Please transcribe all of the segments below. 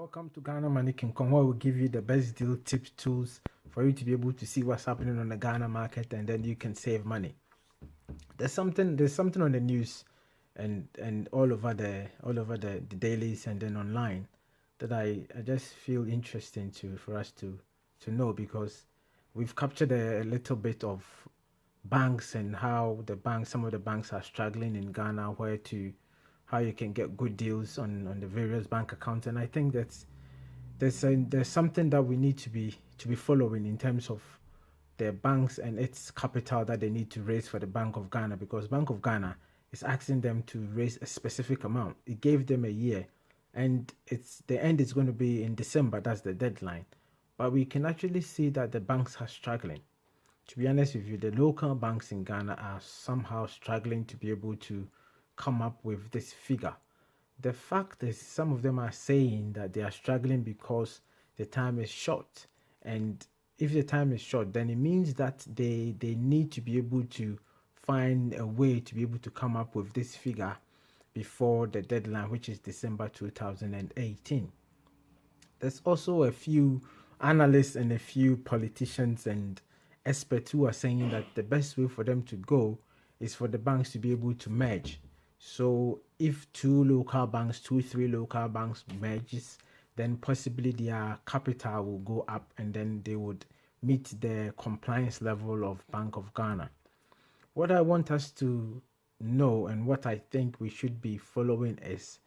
Welcome to Ghana Money King Kong, where we give you the best deal, tips, tools for you to be able to see what's happening on the Ghana market, and then you can save money. There's something on the news, and all over the dailies and then online that I just feel interesting for us to know, because we've captured a little bit of banks and how some of the banks are struggling in Ghana, how you can get good deals on the various bank accounts. And I think there's something that we need to be following in terms of the banks and its capital that they need to raise for the Bank of Ghana, because Bank of Ghana is asking them to raise a specific amount. It gave them a year, and the end is going to be in December. That's the deadline. But we can actually see that the banks are struggling. To be honest with you, the local banks in Ghana are somehow struggling to be able to come up with this figure. The fact is, some of them are saying that they are struggling because the time is short. And if the time is short, then it means that they need to be able to find a way to be able to come up with this figure before the deadline, which is December 2018. There's also a few analysts and a few politicians and experts who are saying that the best way for them to go is for the banks to be able to merge. So if two, three local banks merges, then possibly their capital will go up, and then they would meet the compliance level of Bank of Ghana. What I want us to know, and what I think we should be following, is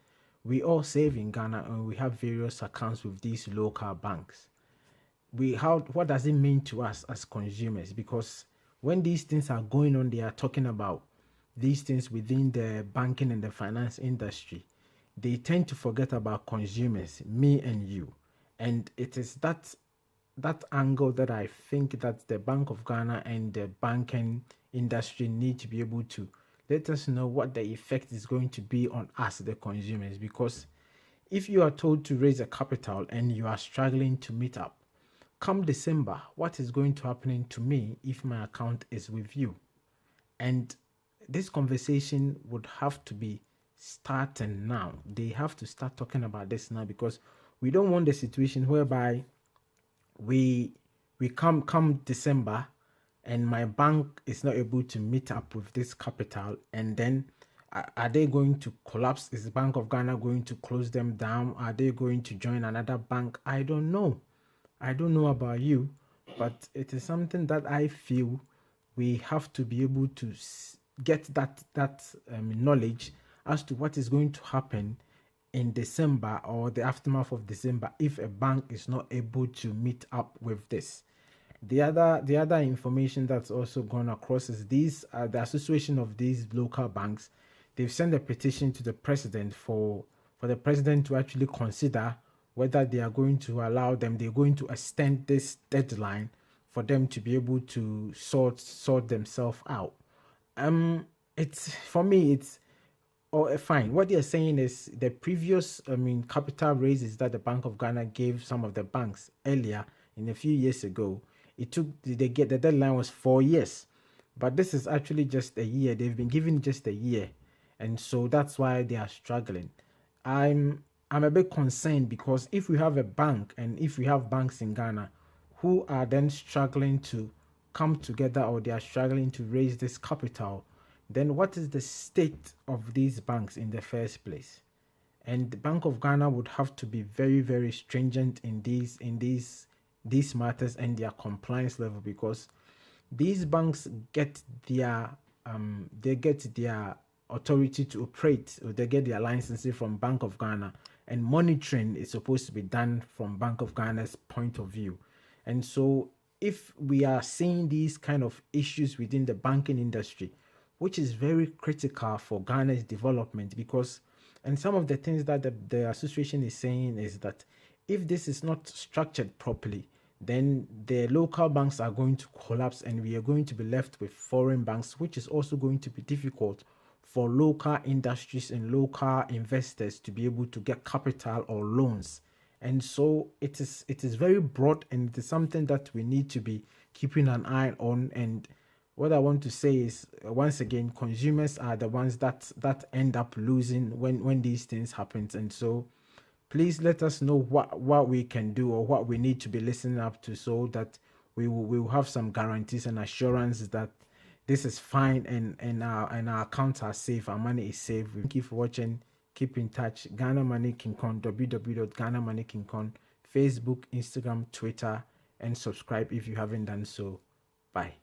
we all save in Ghana and we have various accounts with these local banks. What does it mean to us as consumers? Because when these things are going on, they are talking about these things within the banking and the finance industry. They tend to forget about consumers, me and you. And it is that angle that I think that the Bank of Ghana and the banking industry need to be able to let us know what the effect is going to be on us, the consumers. Because if you are told to raise a capital and you are struggling to meet up, come December, what is going to happen to me if my account is with you? And this conversation would have to be starting now. They have to start talking about this now, because we don't want the situation whereby we come December and my bank is not able to meet up with this capital, and then are they going to collapse? Is the Bank of Ghana going to close them down? Are they going to join another bank? I don't know about you, but it is something that I feel we have to be able to get that knowledge as to what is going to happen in December or the aftermath of December if a bank is not able to meet up with this. The other information that's also gone across is the association of these local banks. They've sent a petition to the president for the president to actually consider whether they are going to allow them, they're going to extend this deadline for them to be able to sort themselves out. It's, for me, it's fine. What they're saying is the previous, capital raises that the Bank of Ghana gave some of the banks earlier in a few years ago. The deadline was 4 years, but this is actually just a year. They've been given just a year, and so that's why they are struggling. I'm a bit concerned, because if we have a bank and if we have banks in Ghana who are then struggling to come together, or they are struggling to raise this capital, then what is the state of these banks in the first place? And the Bank of Ghana would have to be very, very stringent in these matters and their compliance level, because these banks get their authority to operate, or they get their licensing from Bank of Ghana, and monitoring is supposed to be done from Bank of Ghana's point of view. And so if we are seeing these kind of issues within the banking industry, which is very critical for Ghana's development, and some of the things that the association is saying is that if this is not structured properly, then the local banks are going to collapse, and we are going to be left with foreign banks, which is also going to be difficult for local industries and local investors to be able to get capital or loans. And so it is very broad, and it is something that we need to be keeping an eye on. And what I want to say is, once again, consumers are the ones that end up losing when these things happen. And so please let us know what we can do or what we need to be listening up to, so that we will have some guarantees and assurance that this is fine, and our accounts are safe, our money is safe. Thank you for watching. Keep in touch. Ghana Money King Kong, www.ghanamoneyKingKong, Facebook, Instagram, Twitter, and subscribe if you haven't done so. Bye.